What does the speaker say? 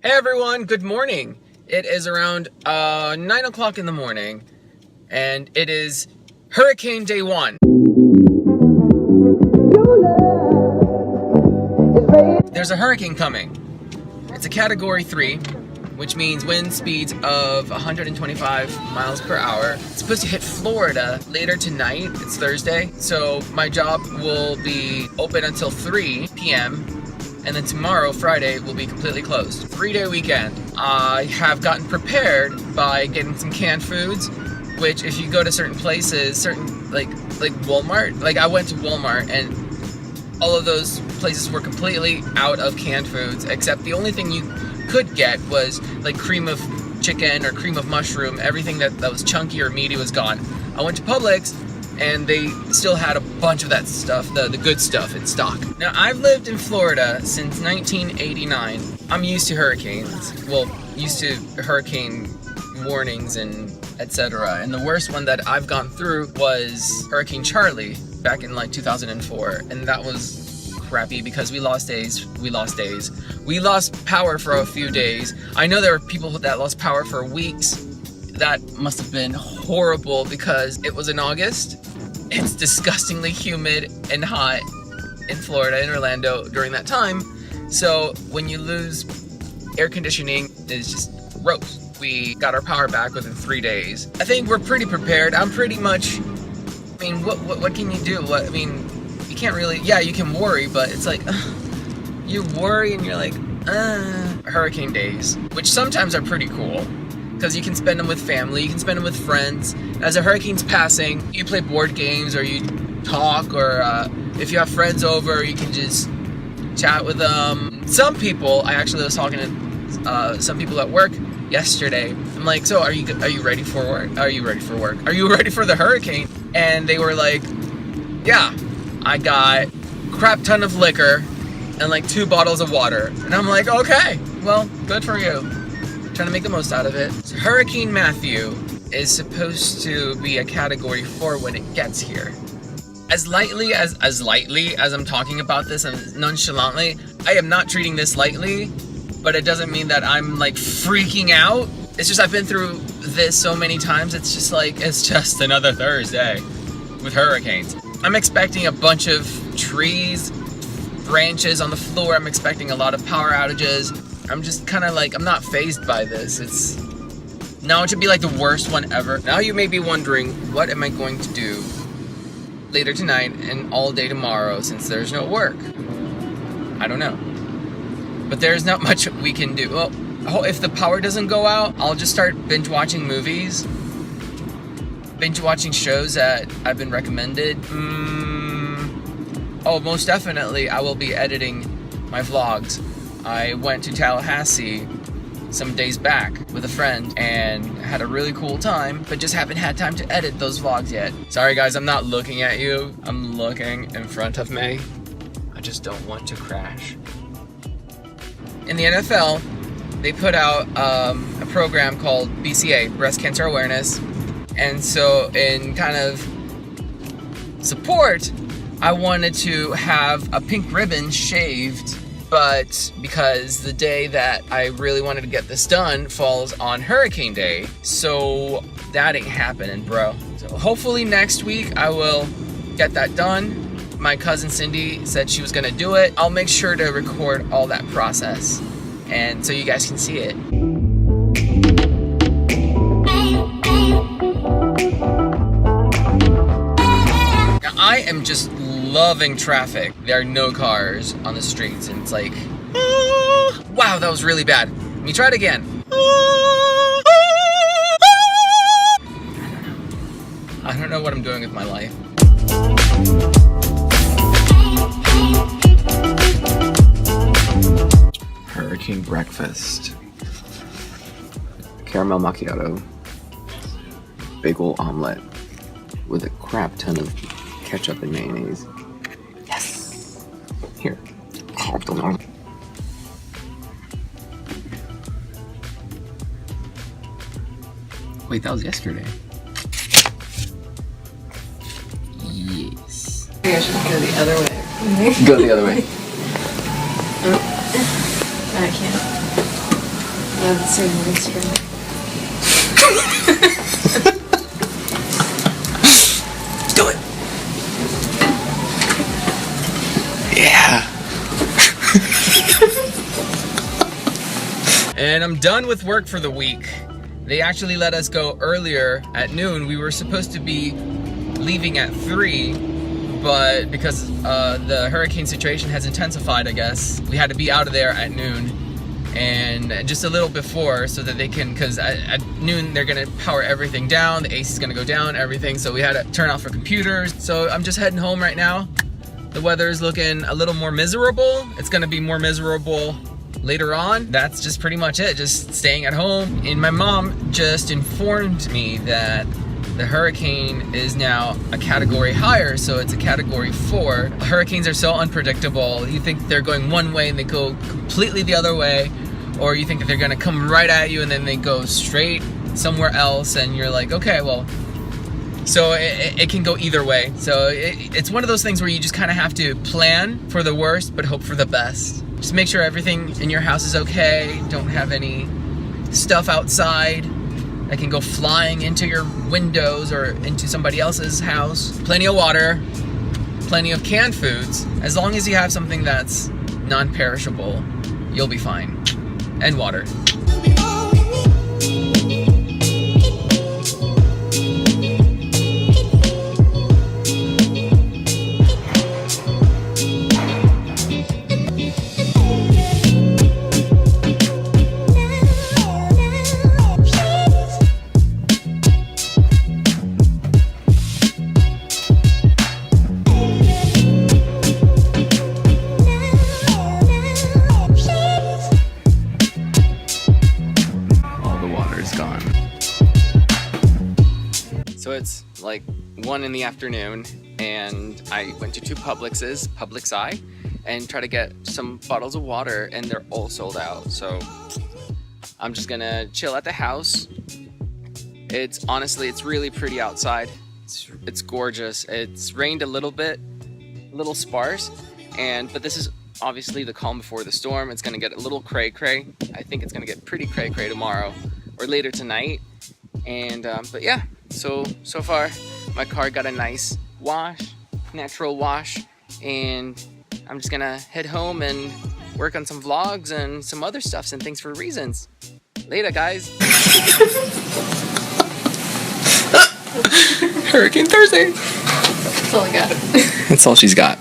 Hey everyone, good morning. It is around 9 o'clock in the morning, and it is Hurricane Day 1. There's a hurricane coming. It's a Category 3, which means wind speeds of 125 miles per hour. It's supposed to hit Florida later tonight. It's Thursday, so my job will be open until 3 p.m. and then tomorrow, Friday, will be completely closed. 3-day weekend. I have gotten prepared by getting some canned foods, which if you go to certain places, like Walmart, like I went to Walmart and all of those places were completely out of canned foods, except the only thing you could get was like cream of chicken or cream of mushroom. Everything that was chunky or meaty was gone. I went to PUBLIX and they still had a bunch of that stuff, the good stuff in stock. Now, I've lived in Florida since 1989. I'm used to hurricanes. Well, used to hurricane warnings and etc. And the worst one that I've gone through was Hurricane Charlie back in like 2004. And that was crappy because we lost days. We lost power for a few days. I know there were people that lost power for weeks. That must have been horrible because it was in August. It's disgustingly humid and hot in Florida, in Orlando during that time. So when you lose air conditioning, it's just gross. We got our power back within 3 days. I think we're pretty prepared. I'm pretty much, I mean, what can you do? You can't really, yeah, you can worry, but it's like, you worry and you're like, hurricane days, which sometimes are pretty cool. Because you can spend them with family, you can spend them with friends. As a hurricane's passing, you play board games or you talk, or if you have friends over, you can just chat with them. Some people, I actually was talking to some people at work yesterday. I'm like, so are you ready for work? Are you ready for work? Are you ready for the hurricane? And they were like, yeah, I got a crap ton of liquor and like 2 bottles of water. And I'm like, okay, well, good for you. Trying to make the most out of it. So Hurricane Matthew is supposed to be a Category 4 when it gets here. As lightly as I'm talking about this and nonchalantly, I am not treating this lightly, but it doesn't mean that I'm like freaking out. It's just I've been through this so many times, it's just like, it's just another Thursday with hurricanes. I'm expecting a bunch of trees, branches on the floor. I'm expecting a lot of power outages. I'm just kind of like, I'm not fazed by this. Now it should be like the worst one ever. Now you may be wondering, what am I going to do later tonight and all day tomorrow since there's no work? I don't know. But there's not much we can do. Well, if the power doesn't go out, I'll just start binge watching movies. Binge watching shows that I've been recommended. Oh, most definitely I will be editing my vlogs. I went to Tallahassee some days back with a friend and had a really cool time, but just haven't had time to edit those vlogs yet. Sorry guys, I'm not looking at you. I'm looking in front of me. I just don't want to crash. In the NFL, they put out a program called BCA, Breast Cancer Awareness. And so in kind of support, I wanted to have a pink ribbon shaved, but because the day that I really wanted to get this done falls on Hurricane Day, so that ain't happening, bro. So hopefully next week I will get that done. My cousin Cindy said she was gonna do it. I'll make sure to record all that process, and so you guys can see it. Now I am just loving traffic. There are no cars on the streets, and it's like, wow, that was really bad. Let me try it again. I don't know what I'm doing with my life. Hurricane breakfast. Caramel macchiato. Bagel omelet with a crap ton of ketchup and mayonnaise. Yes! Here. Wait, that was yesterday. Yes. I think I should go the other way. Go the other way. I can't. the same Instagram. Do it. Yeah. And I'm done with work for the week. They actually let us go earlier at noon. We were supposed to be leaving at 3, but because the hurricane situation has intensified, I guess, we had to be out of there at noon and just a little before so that they can, because at noon they're gonna power everything down, the AC is gonna go down, everything, so we had to turn off our computers. So I'm just heading home right now. The weather is looking a little more miserable. It's gonna be more miserable later on. That's just pretty much it, just staying at home. And my mom just informed me that the hurricane is now a category higher, so it's a category 4. Hurricanes are so unpredictable. You think they're going one way and they go completely the other way, or you think that they're gonna come right at you and then they go straight somewhere else, and you're like, okay, well, so it can go either way. So it's one of those things where you just kind of have to plan for the worst but hope for the best. Just make sure everything in your house is okay. Don't have any stuff outside that can go flying into your windows or into somebody else's house. Plenty of water, plenty of canned foods. As long as you have something that's non-perishable, you'll be fine. And water. So it's like 1 in the afternoon and I went to 2 Publix's, PUBLIX and try to get some bottles of water and they're all sold out. So I'm just gonna chill at the house. It's honestly, it's really pretty outside. It's gorgeous. It's rained a little bit, a little sparse, but this is obviously the calm before the storm. It's gonna get a little cray-cray. I think it's gonna get pretty cray-cray tomorrow or later tonight. But yeah, so far my car got a nice wash, natural wash, and I'm just gonna head home and work on some vlogs and some other stuffs and things for reasons. Later, guys. Hurricane Thursday. That's all I got. That's all she's got.